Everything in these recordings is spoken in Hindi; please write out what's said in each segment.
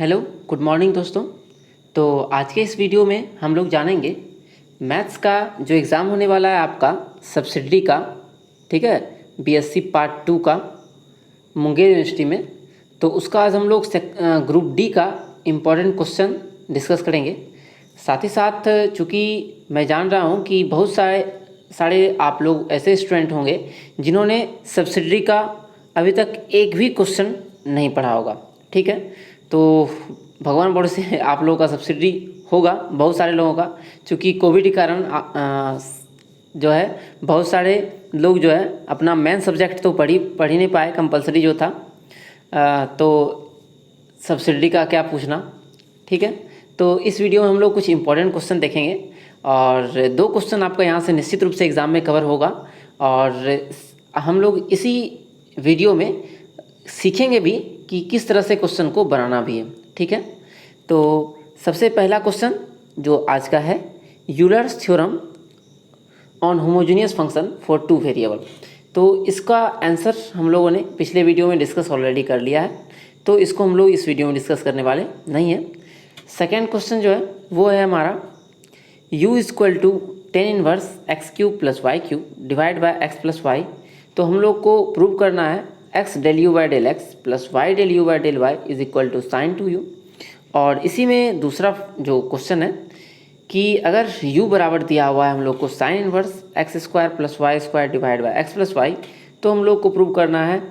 हेलो, गुड मॉर्निंग दोस्तों। तो आज के इस वीडियो में हम लोग जानेंगे मैथ्स का जो एग्ज़ाम होने वाला है आपका सब्सिडरी का, ठीक है, बीएससी पार्ट 2 का मुंगेर यूनिवर्सिटी में। तो उसका आज हम लोग ग्रुप डी का इम्पोर्टेंट क्वेश्चन डिस्कस करेंगे। साथ ही साथ चूँकि मैं जान रहा हूँ कि बहुत सारे आप लोग ऐसे स्टूडेंट होंगे जिन्होंने सब्सिडरी का अभी तक एक भी क्वेश्चन नहीं पढ़ा होगा, ठीक है। तो भगवान भरोसे आप लोगों का सब्सिडी होगा, बहुत सारे लोगों का, क्योंकि कोविड के कारण जो है बहुत सारे लोग जो है अपना मेन सब्जेक्ट तो पढ़ ही नहीं पाए, कंपलसरी जो था। तो सब्सिडी का क्या पूछना, ठीक है। तो इस वीडियो में हम लोग कुछ इंपॉर्टेंट क्वेश्चन देखेंगे और 2 क्वेश्चन आपका यहाँ से निश्चित रूप से एग्ज़ाम में कवर होगा। और हम लोग इसी वीडियो में सीखेंगे भी कि किस तरह से क्वेश्चन को बनाना भी है, ठीक है। तो सबसे पहला क्वेश्चन जो आज का है, Euler's theorem on homogeneous function for 2 variable. तो इसका आंसर हम लोगों ने पिछले वीडियो में डिस्कस ऑलरेडी कर लिया है, तो इसको हम लोग इस वीडियो में डिस्कस करने वाले नहीं हैं। सेकेंड क्वेश्चन जो है वो है हमारा u equal to ten inverse X cube plus Y cube divide by X plus Y. तो हम लोग को प्रूव करना है X del you by del x plus Y del you by del Y is equal to sine 2u। और इसी में दूसरा जो क्वेश्चन है कि अगर u बराबर दिया हुआ है हम लोग को sine inverse x square plus Y square divide by x plus Y, तो हम लोग को प्रूव करना है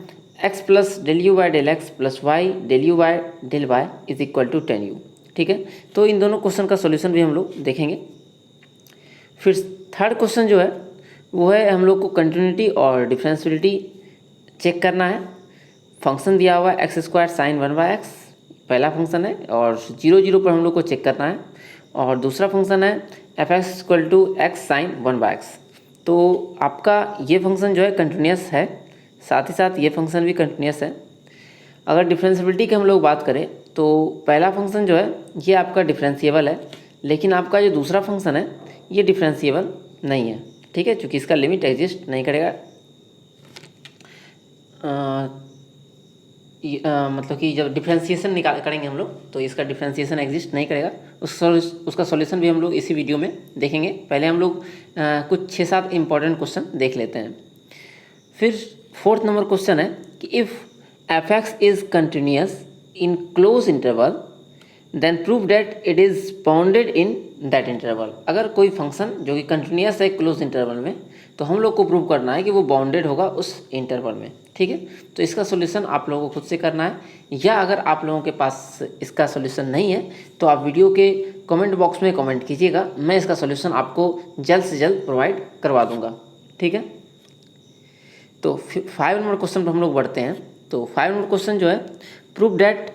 X plus del you by del x plus Y del you by del Y is equal to 10u, ठीक है। तो इन दोनों क्वेश्चन का सोल्यूशन भी हम लोग देखेंगे। फिर थर्ड क्वेश्चन जो है वो है हम लोग को कंटिन्यूटी और डिफरेंशियलिटी चेक करना है। फंक्शन दिया हुआ है एक्स स्क्वायर साइन 1/x, पहला फंक्शन है, और 0 0 पर हम लोग को चेक करना है। और दूसरा फंक्शन है F X equal to X sine 1/x। तो आपका ये फंक्शन जो है कंटिन्यूस है, साथ ही साथ ये फंक्शन भी कंटिन्यूस है। अगर डिफरेंशियबिलिटी की हम लोग बात करें तो पहला फंक्शन जो है ये आपका डिफरेंशिएबल है, लेकिन आपका जो दूसरा फंक्शन है ये डिफरेंशिएबल नहीं है, ठीक है, क्योंकि इसका लिमिट एग्जिस्ट नहीं करेगा। मतलब कि जब डिफ्रेंसिएशन करेंगे हम लोग तो इसका डिफ्रेंसिएशन एग्जिस्ट नहीं करेगा। उसका सॉल्यूशन भी हम लोग इसी वीडियो में देखेंगे। पहले हम लोग कुछ 6-7 इंपॉर्टेंट क्वेश्चन देख लेते हैं। फिर फोर्थ नंबर क्वेश्चन है कि if f x is continuous in close interval then prove that it is bounded in that interval. अगर कोई फंक्शन जो कि कंटिन्यूस है क्लोज इंटरवल में, तो हम लोग को प्रूव करना है कि वो बाउंडेड होगा उस इंटरवल में, ठीक है। तो इसका सॉल्यूशन आप लोगों को खुद से करना है, या अगर आप लोगों के पास इसका सॉल्यूशन नहीं है तो आप वीडियो के कमेंट बॉक्स में कमेंट कीजिएगा, मैं इसका सॉल्यूशन आपको जल्द से जल्द प्रोवाइड करवा दूंगा, ठीक है। तो 5 नंबर क्वेश्चन पर हम लोग बढ़ते हैं। तो 5 नंबर क्वेश्चन जो है, prove that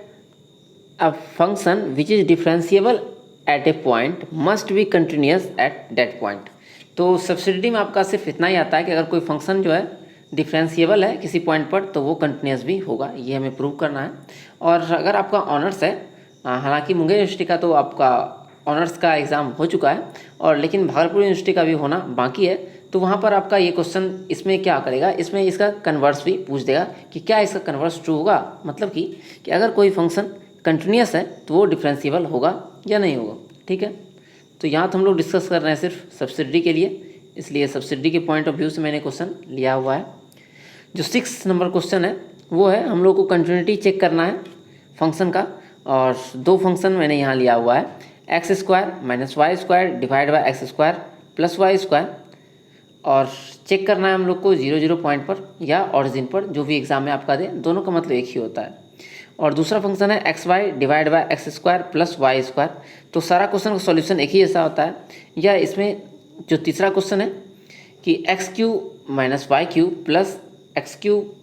a function which is differentiable eight A point must be continuous at that point. तो सब्सिडी में आपका सिर्फ इतना ही आता है कि अगर कोई फंक्शन जो है डिफरेंशिएबल है किसी पॉइंट पर तो वो कंटिन्यूस भी होगा, ये हमें प्रूव करना है। और अगर आपका ऑनर्स है, हालांकि मुंगेर यूनिवर्सिटी का तो आपका ऑनर्स का एग्ज़ाम हो चुका है, और लेकिन भागलपुर यूनिवर्सिटी का भी होना बाकी है, तो वहाँ पर आपका ये क्वेश्चन इसमें क्या करेगा, इसमें इसका कन्वर्स भी पूछ देगा कि क्या इसका कन्वर्स ट्रू होगा, मतलब कि अगर कोई फंक्शन कंटिन्यूस है तो वो डिफरेंशिएबल होगा या नहीं होगा, ठीक है। तो यहाँ तो हम लोग डिस्कस कर रहे हैं सिर्फ सब्सिडी के लिए, इसलिए सब्सिडी के पॉइंट ऑफ व्यू से मैंने क्वेश्चन लिया हुआ है। जो 6 नंबर क्वेश्चन है वो है हम लोग को कंटिन्यूटी चेक करना है फंक्शन का, और 2 फंक्शन मैंने यहाँ लिया हुआ है, x square minus y square divide by x square plus Y square, और चेक करना है हम लोग को 0 0 पॉइंट पर या ऑरिजिन पर, जो भी एग्जाम में आपका दे, दोनों का मतलब एक ही होता है। और दूसरा फंक्शन है x y divide by x square plus Y square. तो सारा क्वेश्चन का सॉल्यूशन एक ही जैसा होता है। या इसमें जो तीसरा क्वेश्चन है कि x cube minus y cube plus x cube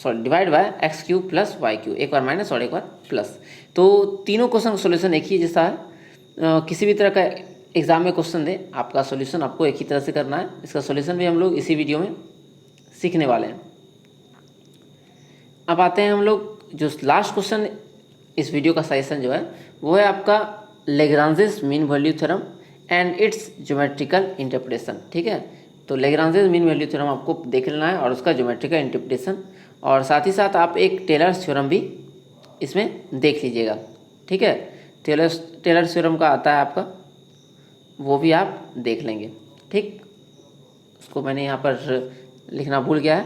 divide by x cube plus Y cube, एक बार माइनस और एक बार प्लस। तो तीनों क्वेश्चन का सॉल्यूशन एक ही जैसा है। किसी भी तरह का एग्जाम में क्वेश्चन दे, आपका सॉल्यूशन आपको एक ही तरह से करना है। इसका सॉल्यूशन भी हम लोग इसी वीडियो में सीखने वाले हैं। अब आते हैं हम लोग जो लास्ट क्वेश्चन इस वीडियो का सजेशन जो है वो है आपका Lagrange's mean value theorem and it's geometrical interpretation, ठीक है। तो लेग्रांजेस मीन वैल्यू थ्योरम आपको देख लेना है और उसका ज्योमेट्रिकल इंटरप्रिटेशन, और साथ ही साथ आप एक टेलर्स थ्योरम भी इसमें देख लीजिएगा, ठीक है। ठीक है। टेलर्स थ्योरम का आता है आपका, वो भी आप देख लेंगे, ठीक। उसको मैंने यहाँ पर लिखना भूल गया है।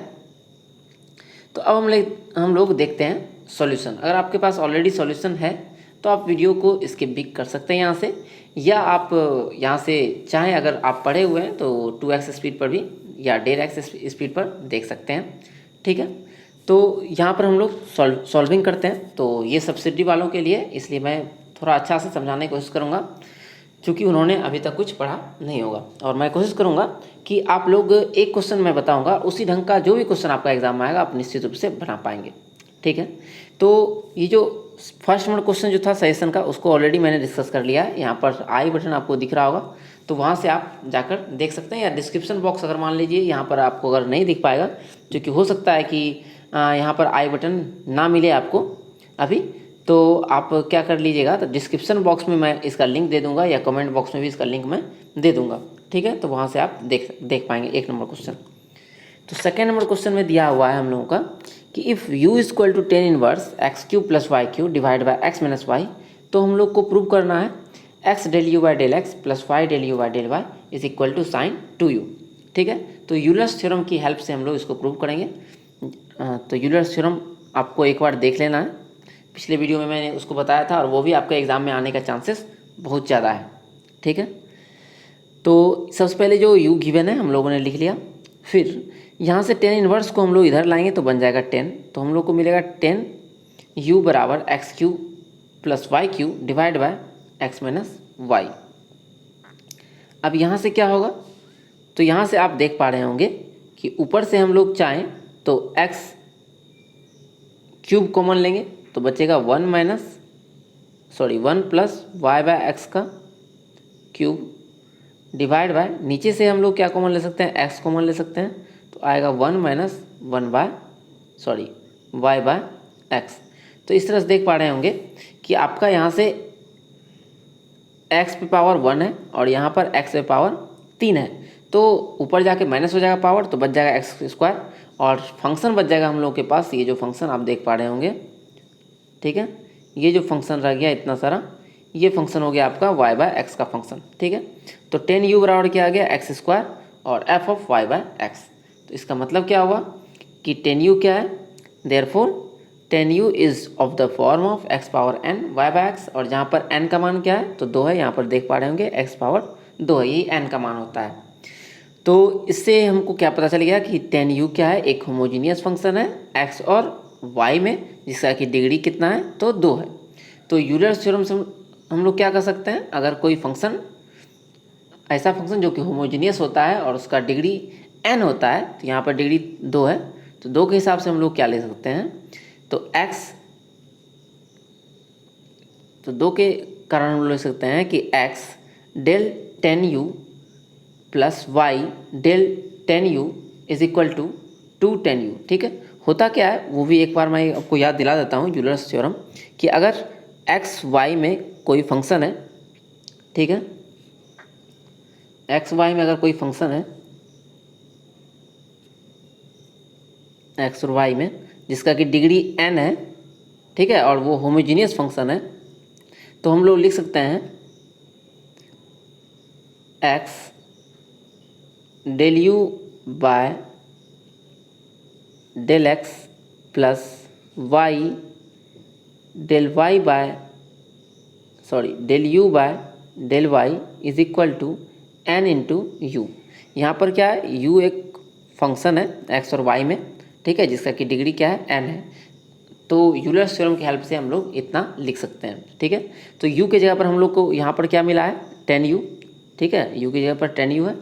तो अब हम लोग देखते हैं सॉल्यूशन। अगर आपके पास ऑलरेडी सॉल्यूशन है तो आप वीडियो को स्किप भी कर सकते हैं यहाँ से, या आप यहाँ से चाहें, अगर आप पढ़े हुए हैं तो 2x स्पीड पर भी या 1.5x स्पीड पर देख सकते हैं, ठीक है। तो यहाँ पर हम लोग सॉल्विंग करते हैं। तो ये सब्सिडी वालों के लिए, इसलिए मैं थोड़ा अच्छा से समझाने की कोशिश करूँगा, क्योंकि उन्होंने अभी तक कुछ पढ़ा नहीं होगा। और मैं कोशिश करूँगा कि आप लोग एक क्वेश्चन मैं बताऊँगा, उसी ढंग का जो भी क्वेश्चन आपका एग्जाम में आएगा आप निश्चित रूप से बना पाएंगे, ठीक है। तो ये जो फर्स्ट नंबर क्वेश्चन जो था सजेशन का, उसको ऑलरेडी मैंने डिस्कस कर लिया है। यहाँ पर आई बटन आपको दिख रहा होगा, तो वहाँ से आप जाकर देख सकते हैं, या डिस्क्रिप्शन बॉक्स अगर मान लीजिए यहाँ पर आपको अगर नहीं दिख पाएगा, क्योंकि हो सकता है कि यहाँ पर आई बटन ना मिले आपको अभी, तो आप क्या कर लीजिएगा, तो डिस्क्रिप्शन बॉक्स में मैं इसका लिंक दे दूंगा, या कमेंट बॉक्स में भी इसका लिंक मैं दे दूंगा, ठीक है। तो वहाँ से आप देख पाएंगे एक नंबर क्वेश्चन। तो सेकेंड नंबर क्वेश्चन में दिया हुआ है हम लोगों का कि if u is equal to 10 inverse x³ plus y³ divide by x minus y, तो हम लोग को प्रूव करना है x del u by del x plus y del u by del Y is equal to sine 2u, ठीक है। तो यूलर्स थ्योरम की हेल्प से हम लोग इसको प्रूव करेंगे। तो यूलर्स थ्योरम आपको एक बार देख लेना है, पिछले वीडियो में मैंने उसको बताया था, और वो भी आपके एग्ज़ाम में आने का चांसेस बहुत ज़्यादा है, ठीक है। तो सबसे पहले जो u गिवन है हम लोगों ने लिख लिया, फिर यहाँ से 10 इनवर्स को हम लोग इधर लाएंगे तो बन जाएगा 10, तो हम लोग को मिलेगा 10u बराबर x³ plus y³ divide by x minus y. अब यहाँ से क्या होगा, तो यहाँ से आप देख पा रहे होंगे कि ऊपर से हम लोग चाहें तो x³ कॉमन लेंगे तो बचेगा 1 प्लस y बाय एक्स का क्यूब डिवाइड बाय, नीचे से हम लोग क्या कॉमन ले सकते हैं, x कॉमन ले सकते हैं, तो आएगा 1 माइनस y बाय एक्स। तो इस तरह से देख पा रहे होंगे कि आपका यहाँ से x पे पावर 1 है और यहाँ पर x पे पावर 3 है, तो ऊपर जाके माइनस हो जाएगा पावर, तो बच जाएगा x², और फंक्शन बच जाएगा हम लोग के पास, ये जो फंक्शन आप देख पा रहे होंगे, ठीक है। ये जो फंक्शन रह गया इतना सारा, ये फंक्शन हो गया आपका y बाय एक्स का फंक्शन, ठीक है। तो 10u बराबर क्या आ गया x² और f of y by x. तो इसका मतलब क्या होगा कि 10u क्या है, therefore 10u is of the form of x power n y by x, और जहाँ पर n का मान क्या है, तो 2 है, यहाँ पर देख पा रहे होंगे x पावर 2 है, यही n का मान होता है। तो इससे हमको क्या पता चल गया कि 10u क्या है, एक होमोजीनियस फंक्शन है x और y में, जिसका कि डिग्री कितना है, तो 2 है। तो यूलर्स थ्योरम से हम लोग क्या कर सकते हैं, अगर कोई फंक्शन, ऐसा फंक्शन जो कि होमोजीनियस होता है और उसका डिग्री n होता है, तो यहाँ पर डिग्री 2 है, तो 2 के हिसाब से हम लोग क्या ले सकते हैं, तो x, तो 2 के कारण हम लोग ले सकते हैं कि x del 10u plus y del 10u is equal to 210u, ठीक है। होता क्या है वो भी एक बार मैं आपको याद दिला देता हूँ, यूलर्स थ्योरम, कि अगर x y में कोई फंक्शन है, ठीक है, x y में अगर कोई फंक्शन है x और y में, जिसका कि डिग्री n है, ठीक है, और वो होमोजीनियस फंक्शन है, तो हम लोग लिख सकते हैं x del u by del x plus y del y by del u by del y is equal to n into u. यहाँ पर क्या है, u एक फंक्शन है x और y में, ठीक है, जिसका कि डिग्री क्या है, n है। तो यूलर्स थ्योरम की हेल्प से हम लोग इतना लिख सकते हैं, ठीक है। तो u के जगह पर हम लोग को यहाँ पर क्या मिला है, 10u, ठीक है, u की जगह पर 10u है,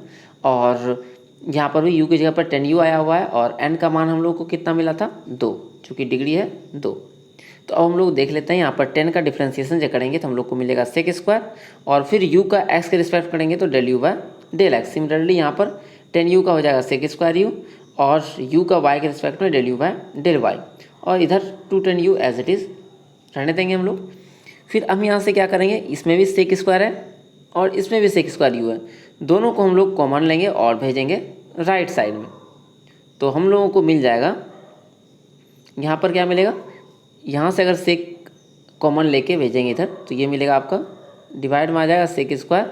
और यहाँ पर भी u की जगह पर 10u आया हुआ है, और n का मान हम लोग को कितना मिला था, 2, चूँकि डिग्री है 2। तो अब हम लोग देख लेते हैं, यहाँ पर 10 का डिफ्रेंसिएशन जब करेंगे तो हम लोग को मिलेगा sec², और फिर u का x के रिस्पेक्ट करेंगे तो del u by del x. Similarly यहाँ पर 10u का हो जाएगा sec²u, और u का y के रिस्पेक्ट में del u by del y, और इधर 210u एज इट इज़ रहने देंगे हम लोग। फिर हम यहाँ से क्या करेंगे, इसमें भी sec² है और इसमें भी sec²u है, दोनों को हम लोग कॉमन लेंगे और भेजेंगे राइट साइड में, तो हम लोगों को मिल जाएगा, यहाँ पर क्या मिलेगा, यहाँ से अगर कॉमन लेके भेजेंगे इधर, तो ये मिलेगा आपका, डिवाइड में आ जाएगा सेक स्क्वायर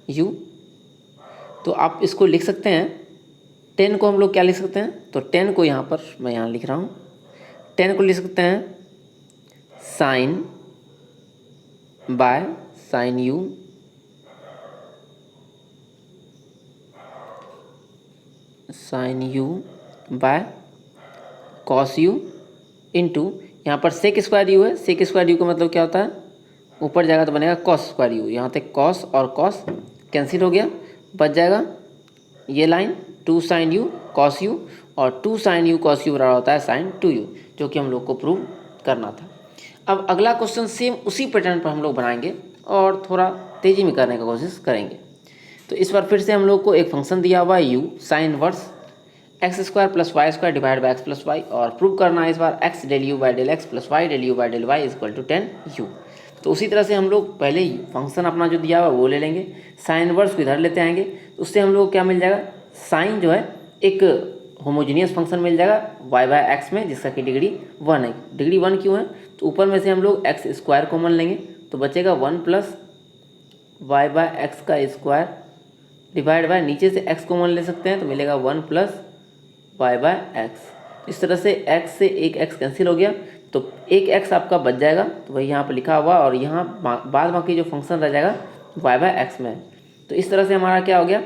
यू। तो आप इसको लिख सकते हैं 10 को हम लोग क्या लिख सकते हैं, तो 10 को यहाँ पर मैं यहाँ लिख रहा हूँ, 10 को लिख सकते हैं sine by sine u by cos u into, यहाँ पर सेक स्क्वायर यू है, सेक स्क्वायर यू का मतलब क्या होता है, ऊपर जाएगा तो बनेगा कॉस स्क्वायर यू, यहाँ तक कॉस और कॉस कैंसिल हो गया, बच जाएगा ये line 2 sine u cos u, और 2 साइन यू कॉस यू बराबर होता है साइन 2u, जो कि हम लोग को प्रूव करना था। अब अगला क्वेश्चन सेम उसी पैटर्न पर हम लोग बनाएंगे और थोड़ा तेज़ी में करने का कोशिश करेंगे। तो इस बार फिर से हम लोग को एक फंक्शन दिया हुआ है u sine inverse x square plus Y square divide by x plus y, और प्रूव करना है इस बार x del you by del x plus Y del you by del y equal to 10u। तो उसी तरह से हम लोग पहले ही फंक्शन अपना जो दिया हुआ वो ले लेंगे, साइन इनवर्स को इधर लेते आएंगे, तो उससे हम लोग क्या मिल जाएगा, साइन जो है एक होमोजीनियस फंक्शन मिल जाएगा y बाय एक्स में, जिसका कि डिग्री 1 है। डिग्री 1 क्यों है, तो ऊपर में से हम लोग एक्स स्क्वायर कॉमन लेंगे, तो बचेगा 1 प्लस वाई बाय एक्स का स्क्वायर डिवाइड बाय, नीचे से x कॉमन ले सकते हैं तो मिलेगा 1 प्लस वाई बाय एक्स। इस तरह से x से एक x कैंसिल हो गया, तो एक x आपका बच जाएगा, तो वही यहाँ पर लिखा हुआ, और यहाँ बाद बाकी जो फंक्शन रह जाएगा y बाय एक्स में। तो इस तरह से हमारा क्या हो गया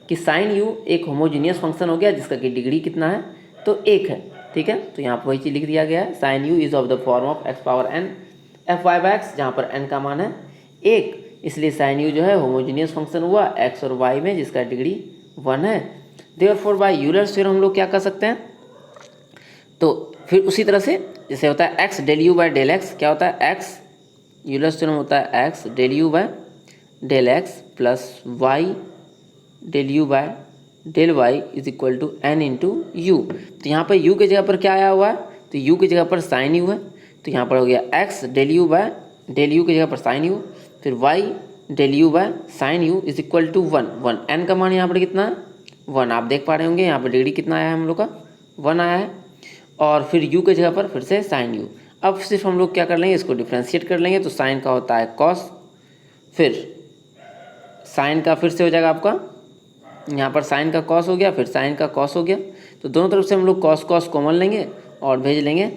कि साइन u एक होमोजीनियस फंक्शन हो गया, जिसका कि डिग्री कितना है, तो 1 है। ठीक है, तो यहाँ पर वही चीज़ लिख दिया गया है, sine u is of the form of x power n f y by x, जहाँ पर n का मान है 1, इसलिए साइन u जो है होमोजीनियस फंक्शन हुआ x और y में, जिसका डिग्री 1 है। देयरफॉर बाय यूलर्स थ्योरम हम लोग क्या कर सकते हैं, तो फिर उसी तरह से जैसे होता है x del u by del x, क्या होता है x, यूलर्स थ्योरम होता है x del u by del x plus y del u by del Y is equal to n into u. तो यहाँ पर यू की जगह पर क्या आया हुआ है, तो यू की जगह पर साइन यू है, तो यहाँ पर हो गया x del u by del u की जगह पर साइन यू, फिर y del u by sine u is equal to 1 n का मान यहाँ पर कितना है 1, आप देख पा रहे होंगे यहाँ पर डिग्री कितना आया है हम लोग का 1 आया है, और फिर u की जगह पर फिर से साइन यू। अब सिर्फ हम लोग क्या कर लेंगे, इसको डिफ्रेंशिएट कर लेंगे, तो साइन का होता है कॉस, फिर साइन का फिर से हो जाएगा आपका, यहाँ पर साइन का कॉस हो गया, फिर साइन का कॉस हो गया, तो दोनों तरफ से हम लोग कॉस कॉस कॉमन लेंगे और भेज लेंगे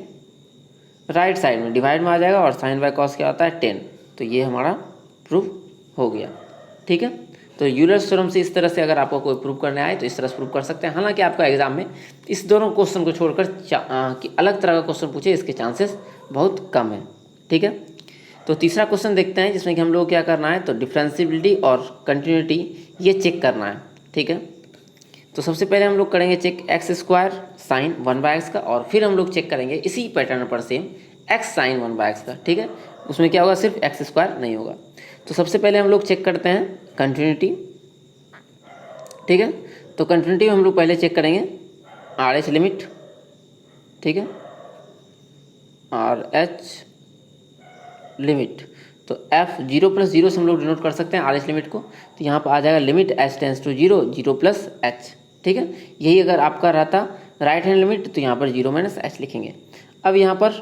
राइट साइड में, डिवाइड में आ जाएगा, और साइन बाय कॉस क्या होता है 10। तो ये हमारा प्रूफ हो गया। ठीक है, तो यूलर्स थ्योरम से इस तरह से अगर आपको कोई प्रूफ करने आए तो इस तरह से प्रूफ कर सकते हैं। हालांकि आपका एग्जाम में इस दोनों क्वेश्चन को छोड़कर कि अलग तरह का क्वेश्चन पूछे, इसके चांसेस बहुत कम है। ठीक है, तो तीसरा क्वेश्चन देखते हैं, जिसमें कि हम लोग क्या करना है, तो डिफरेंशिएबिलिटी और कंटिन्यूटी ये चेक करना है। ठीक है, तो सबसे पहले हम लोग करेंगे check x square sine 1 by x का, और फिर हम लोग चेक करेंगे इसी पैटर्न पर same x sine 1 by x का। ठीक है, उसमें क्या होगा, सिर्फ एक्स स्क्वायर नहीं होगा। तो सबसे पहले हम लोग चेक करते हैं कंटिन्यूटी। ठीक है, तो कंटिन्यूटी में हम लोग पहले चेक करेंगे आर एच लिमिट। ठीक है, आर एच लिमिट, तो f 0 प्लस 0 से हम लोग डिनोट कर सकते हैं आर एच लिमिट को, तो यहाँ पर आ जाएगा limit h tends to 0 0 plus h। ठीक है, यही अगर आपका रहता राइट हैंड लिमिट, तो यहाँ पर 0 माइनस h लिखेंगे। अब यहाँ पर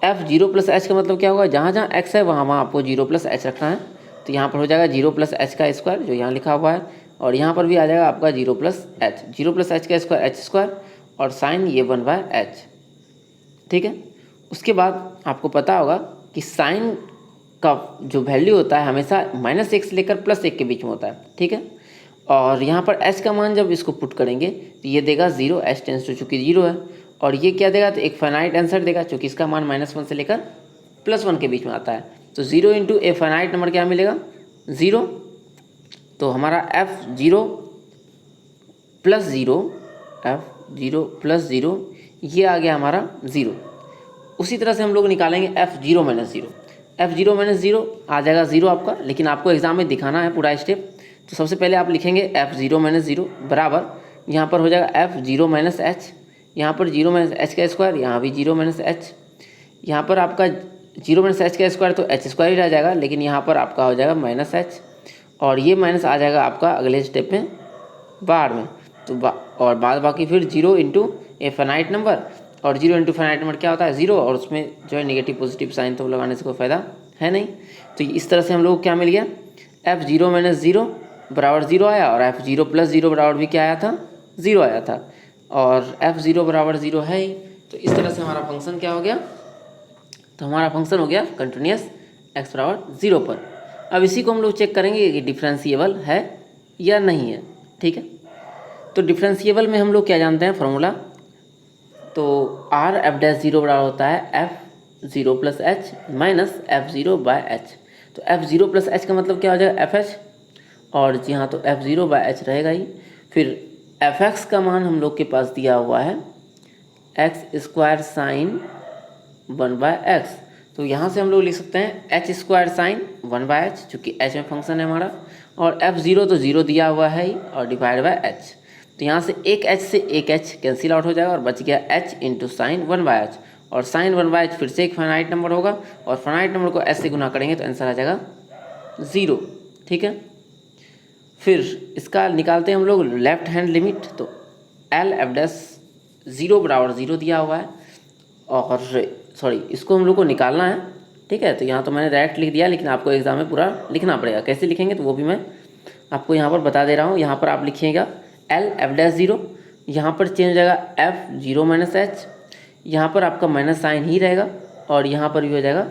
f 0 प्लस h का मतलब क्या होगा, जहाँ जहाँ x है वहाँ वहाँ आपको 0 प्लस h रखना है, तो यहाँ पर हो जाएगा 0 प्लस h का स्क्वायर जो यहाँ लिखा हुआ है, और यहाँ पर भी आ जाएगा आपका 0 प्लस h का स्क्वायर h स्क्वायर, और साइन ये 1 बाय h। ठीक है, उसके बाद आपको पता होगा कि साइन का जो वैल्यू होता है हमेशा -1 लेकर +1 के बीच में होता है। ठीक है, और यहाँ पर h का मान जब इसको पुट करेंगे तो ये देगा 0, h टेंस टू चूँकि 0 है, और ये क्या देगा, तो एक फाइनाइट आंसर देगा, चूँकि इसका मान -1 से लेकर +1 के बीच में आता है। तो 0 इंटू ए फाइनाइट नंबर क्या मिलेगा 0, तो हमारा f0 प्लस 0 ये आ गया हमारा 0। उसी तरह से हम लोग निकालेंगे f0 माइनस 0, f0 माइनस 0 आ जाएगा 0 आपका, लेकिन आपको एग्जाम में दिखाना है पूरा स्टेप। तो सबसे पहले आप लिखेंगे f0 माइनस 0 बराबर, यहाँ पर हो जाएगा f0 माइनस h, यहाँ पर 0 माइनस h का स्क्वायर, यहाँ भी 0 माइनस h, यहाँ पर आपका 0 माइनस h का स्क्वायर तो h स्क्वायर ही रह जाएगा, लेकिन यहाँ पर आपका हो जाएगा माइनस h, और ये माइनस आ जाएगा आपका अगले स्टेप में बाहर में, तो और बाद बाकी फिर 0 इंटू ए फाइनाइट नंबर, और 0 इंटू फाइनाइट नंबर क्या होता है 0, और उसमें जो है नेगेटिव पॉजिटिव साइन तो लगाने से कोई फ़ायदा है नहीं। तो इस तरह से हम लोग को क्या मिल गया, f0 माइनस 0 बराबर 0 आया, और f0 प्लस 0 बराबर भी क्या आया था 0 आया था, और f0 बराबर 0 है ही। तो इस तरह से हमारा फंक्शन क्या हो गया, तो हमारा फंक्शन हो गया कंटिन्यूस x बराबर 0 पर। अब इसी को हम लोग चेक करेंगे कि डिफरेंशिएबल है या नहीं है। ठीक है, तो डिफरेंशिएबल में हम लोग क्या जानते हैं फॉर्मूला, तो आर एफ डैश 0 बराबर होता है f0 plus H minus f0 by H. तो f0 प्लस एच का मतलब क्या हो जाएगा fh, और जी हाँ तो f0 बाय एच रहेगा ही। फिर fx का मान हम लोग के पास दिया हुआ है x square sine 1 by x, तो यहाँ से हम लोग लिख सकते हैं h square sine 1 by h, चूँकि h में फंक्शन है हमारा, और f0 तो 0 दिया हुआ है ही, और डिवाइड बाय h। तो यहाँ से एक h से एक h कैंसिल आउट हो जाएगा, और बच गया h into sine 1 by H, और साइन 1 बाय एच फिर से एक फाइनाइट नंबर होगा, और फाइनाइट नंबर को h से गुना करेंगे तो आंसर आ जाएगा 0। ठीक है, फिर इसका निकालते हैं हम लोग लेफ्ट हैंड लिमिट, तो एल एफ डैश 0 बराबर 0 दिया हुआ है, और सॉरी इसको हम लोग को निकालना है। ठीक है, तो यहाँ तो मैंने डायरेक्ट लिख दिया, लेकिन आपको एग्जाम में पूरा लिखना पड़ेगा, कैसे लिखेंगे तो वो भी मैं आपको यहाँ पर बता दे रहा हूँ। यहाँ पर आप लिखिएगा एल एफ डैश 0, यहाँ पर चेंज हो जाएगा f0 माइनस एच, यहाँ पर आपका माइनस साइन ही रहेगा, और यहाँ पर भी हो जाएगा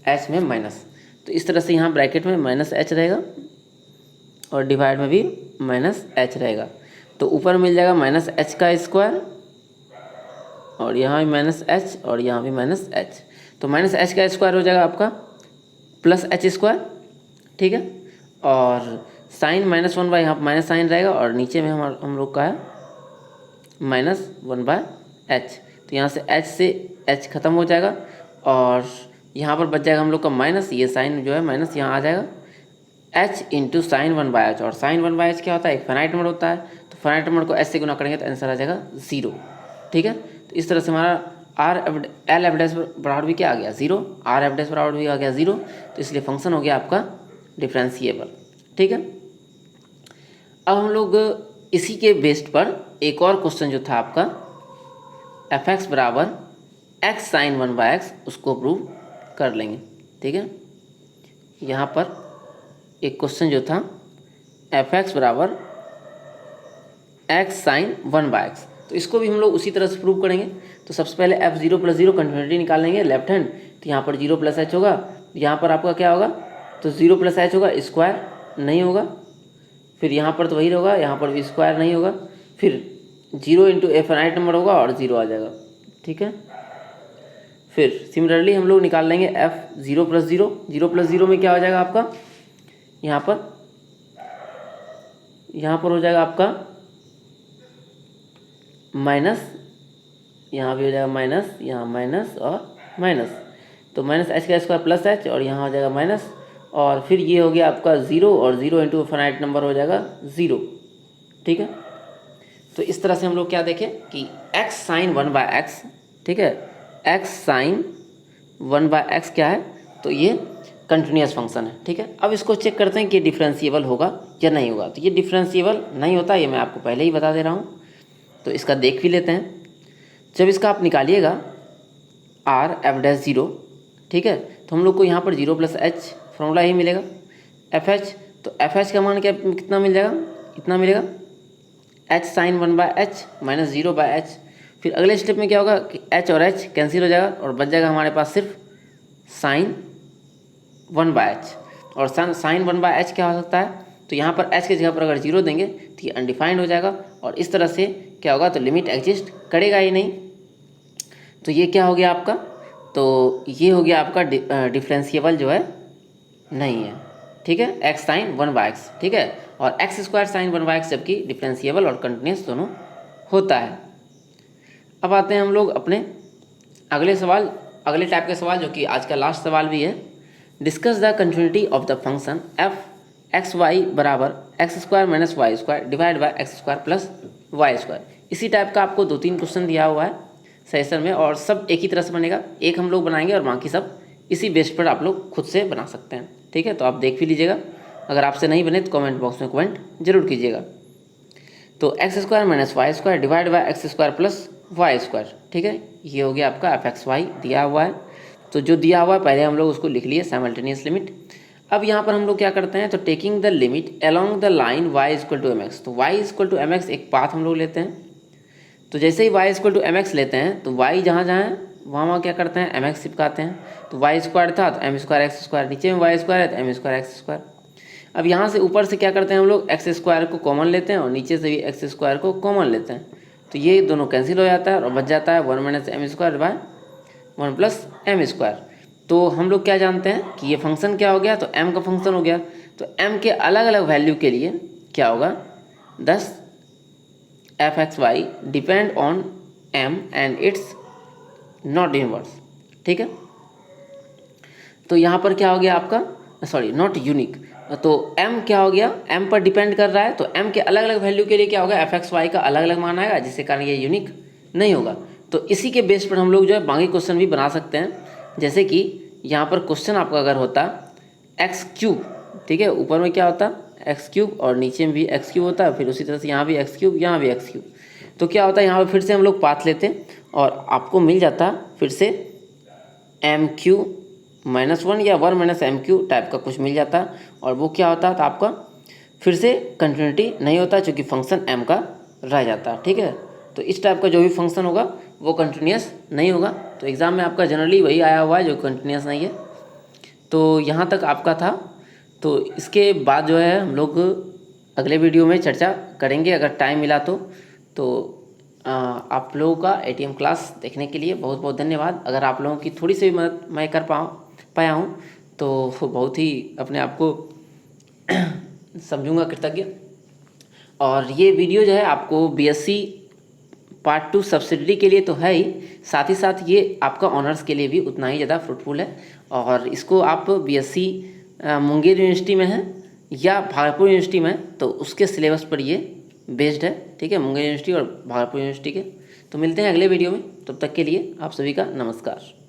h में माइनस। तो इस तरह से यहाँ ब्रैकेट में माइनस h रहेगा, और डिवाइड में भी माइनस h रहेगा। तो ऊपर मिल जाएगा माइनस h का स्क्वायर, और यहाँ भी माइनस h, और यहाँ भी माइनस h। तो माइनस h का स्क्वायर हो जाएगा आपका प्लस h स्क्वायर। ठीक है, और साइन माइनस 1 बाय यहाँ माइनस साइन रहेगा, और नीचे में हम लोग का है माइनस 1 बाय h। तो यहाँ से h से h खत्म हो जाएगा, और यहाँ पर बच जाएगा हम लोग का माइनस, ये साइन जो है माइनस यहाँ आ जाएगा h into sine 1 by h, और साइन 1 बाय h क्या होता है, एक फाइनाइट नंबर होता है, तो फाइनाइट नंबर को h से गुना करेंगे तो आंसर आ जाएगा 0। ठीक है, तो इस तरह से हमारा आर एल एफ डैश बराबर भी क्या आ गया 0, आर एफ डैश बराबर भी आ गया 0, तो इसलिए फंक्शन हो गया आपका डिफरेंशिएबल। ठीक है, अब हम लोग इसी के बेस्ड पर एक और क्वेश्चन जो था आपका एफ एक्स बराबर एक्स साइन 1 बाय एक्स, उसको प्रूव कर लेंगे। ठीक है, यहाँ पर एक क्वेश्चन जो था एफ एक्स बराबर एक्स साइन 1 बाय एक्स, तो इसको भी हम लोग उसी तरह से प्रूव करेंगे। तो सबसे पहले f0 प्लस 0 कंटिन्यूटी निकालेंगे लेफ्ट हैंड, तो यहाँ पर 0 प्लस एच होगा, यहाँ पर आपका क्या होगा, तो 0 प्लस एच होगा, स्क्वायर नहीं होगा, फिर यहाँ पर तो वही होगा, यहाँ पर भी स्क्वायर नहीं होगा, फिर 0 इंटू ए फाइनाइट नंबर होगा और 0 आ जाएगा। ठीक है, फिर सिमिलरली हम लोग निकाल लेंगे f0 प्लस 0, 0 प्लस 0 में क्या हो जाएगा आपका, यहाँ पर हो जाएगा आपका माइनस, यहाँ भी हो जाएगा माइनस, यहाँ माइनस और माइनस, तो माइनस एच का स्क्वायर प्लस एच, और यहाँ हो जाएगा माइनस, और फिर ये हो गया आपका 0, और 0 इंटू फाइनाइट नंबर हो जाएगा 0। ठीक है, तो इस तरह से हम लोग क्या देखें कि x साइन 1 बाय एक्स, ठीक है, x साइन 1 बाय एक्स क्या है, तो ये कंटिन्यूस फंक्शन है। ठीक है, अब इसको चेक करते हैं कि डिफरेंशिएबल होगा या नहीं होगा। तो ये डिफरेंशिएबल नहीं होता, ये मैं आपको पहले ही बता दे रहा हूँ, तो इसका देख भी लेते हैं। जब इसका आप निकालिएगा आर एफ डैश 0, ठीक है, तो हम लोग को यहाँ पर 0 प्लस एच फॉर्मूला ही मिलेगा एफ एच, तो एफ एच का मान क्या कितना मिल जाएगा, इतना मिलेगा h sine 1 by h minus 0 by h. फिर अगले स्टेप में क्या होगा कि एच और एच कैंसिल हो जाएगा, और बच जाएगा हमारे पास सिर्फ साइन 1 बाय एच, और साइन 1 बाय एच क्या हो सकता है, तो यहाँ पर एच की जगह पर अगर 0 देंगे तो ये अनडिफाइंड हो जाएगा, और इस तरह से क्या होगा, तो लिमिट एग्जिस्ट करेगा ही नहीं। तो ये क्या हो गया आपका, तो ये हो गया आपका डिफरेंशिएबल जो है नहीं है। ठीक है, एक्स साइन 1 बाय एक्स, ठीक है, और x square sine 1 by x जबकि डिफरेंशिएबल और कंटिन्यूस दोनों होता है। अब आते हैं हम लोग अपने अगले सवाल, अगले टाइप के सवाल, जो कि आज का लास्ट सवाल भी है। Discuss the continuity of the function f x y बराबर x square minus y square divide by x square plus Y square. इसी टाइप का आपको 2-3 क्वेश्चन दिया हुआ है सेशन में, और सब एक ही तरह से बनेगा, एक हम लोग बनाएंगे और बाकी सब इसी बेस पर आप लोग खुद से बना सकते हैं। ठीक है, तो आप देख भी लीजिएगा, अगर आपसे नहीं बने तो कमेंट बॉक्स में कमेंट जरूर कीजिएगा। तो x square minus y square divide by x square plus Y square, ठीक है। ये हो गया आपका एफ एक्स वाई दिया हुआ है। तो जो दिया हुआ है पहले हम लोग उसको लिख लिए साइमल्टेनियस लिमिट। अब यहाँ पर हम लोग क्या करते हैं, तो taking the limit along the line y equal to m x. तो y equal to m x एक पाथ हम लोग लेते हैं। तो जैसे ही y equal to m x लेते हैं तो y जहाँ जहाँ है वहाँ क्या करते हैं, एम एक्स चिपकाते हैं। तो वाई स्क्वायर था तो एम स्क्वायर एक्स स्क्वायर, नीचे में वाई स्क्वायर है तो एम स्क्वायर एक्स स्क्वायर। अब यहाँ से ऊपर से क्या करते हैं हम लोग, एक्स स्क्वायर को कॉमन लेते हैं और नीचे से भी एक्स स्क्वायर को कॉमन लेते हैं। तो ये दोनों कैंसिल हो जाता है और बच जाता है 1 minus m square by 1 plus m square. तो हम लोग क्या जानते हैं कि ये फंक्शन क्या हो गया, तो m का फंक्शन हो गया। तो m के अलग अलग वैल्यू के लिए क्या होगा, 10 f x y depend on m and it's not inverse, ठीक है। तो यहाँ पर क्या हो गया आपका, सॉरी नॉट यूनिक। तो m क्या हो गया, m पर डिपेंड कर रहा है। तो m के अलग अलग वैल्यू के लिए क्या होगा, एफ एक्स वाई का अलग अलग मान आएगा, जिसके कारण ये यूनिक नहीं होगा। तो इसी के बेस पर हम लोग जो है बाकी क्वेश्चन भी बना सकते हैं। जैसे कि यहाँ पर क्वेश्चन आपका अगर होता एक्स क्यूब, ठीक है, ऊपर में क्या होता एक्स क्यूब और नीचे में भी एक्स क्यूब होता है, फिर उसी तरह से यहाँ भी एक्स क्यूब, यहाँ भी एक्स क्यूब। तो क्या होता है, यहाँ पर फिर से हम लोग पाथ लेते और आपको मिल जाता फिर से एम क्यू माइनस 1 या 1 माइनस एम क्यू टाइप का कुछ मिल जाता। और वो क्या होता था आपका, फिर से कंटिन्यूटी नहीं होता क्योंकि फंक्शन m का रह जाता है, ठीक है। तो इस टाइप का जो भी फंक्शन होगा वो कंटिन्यूस नहीं होगा। तो एग्ज़ाम में आपका जनरली वही आया हुआ है जो कंटिन्यूस नहीं है। तो यहाँ तक आपका था। तो इसके बाद जो है हम लोग अगले वीडियो में चर्चा करेंगे अगर टाइम मिला तो आप लोगों का ATM क्लास देखने के लिए बहुत बहुत धन्यवाद। अगर आप लोगों की थोड़ी सी भी मदद मैं कर पाया हूँ तो बहुत ही अपने आप को समझूंगा कृतज्ञ। और ये वीडियो जो है आपको BSc पार्ट 2 सब्सिडी के लिए तो है ही, साथ ही साथ ये आपका ऑनर्स के लिए भी उतना ही ज़्यादा फ्रूटफुल है। और इसको आप BSc मुंगेर यूनिवर्सिटी में है या भागलपुर यूनिवर्सिटी में, तो उसके सिलेबस पर ये बेस्ड है, ठीक है, मुंगेर यूनिवर्सिटी और भागलपुर यूनिवर्सिटी के। तो मिलते हैं अगले वीडियो में, तब तक के लिए आप सभी का नमस्कार।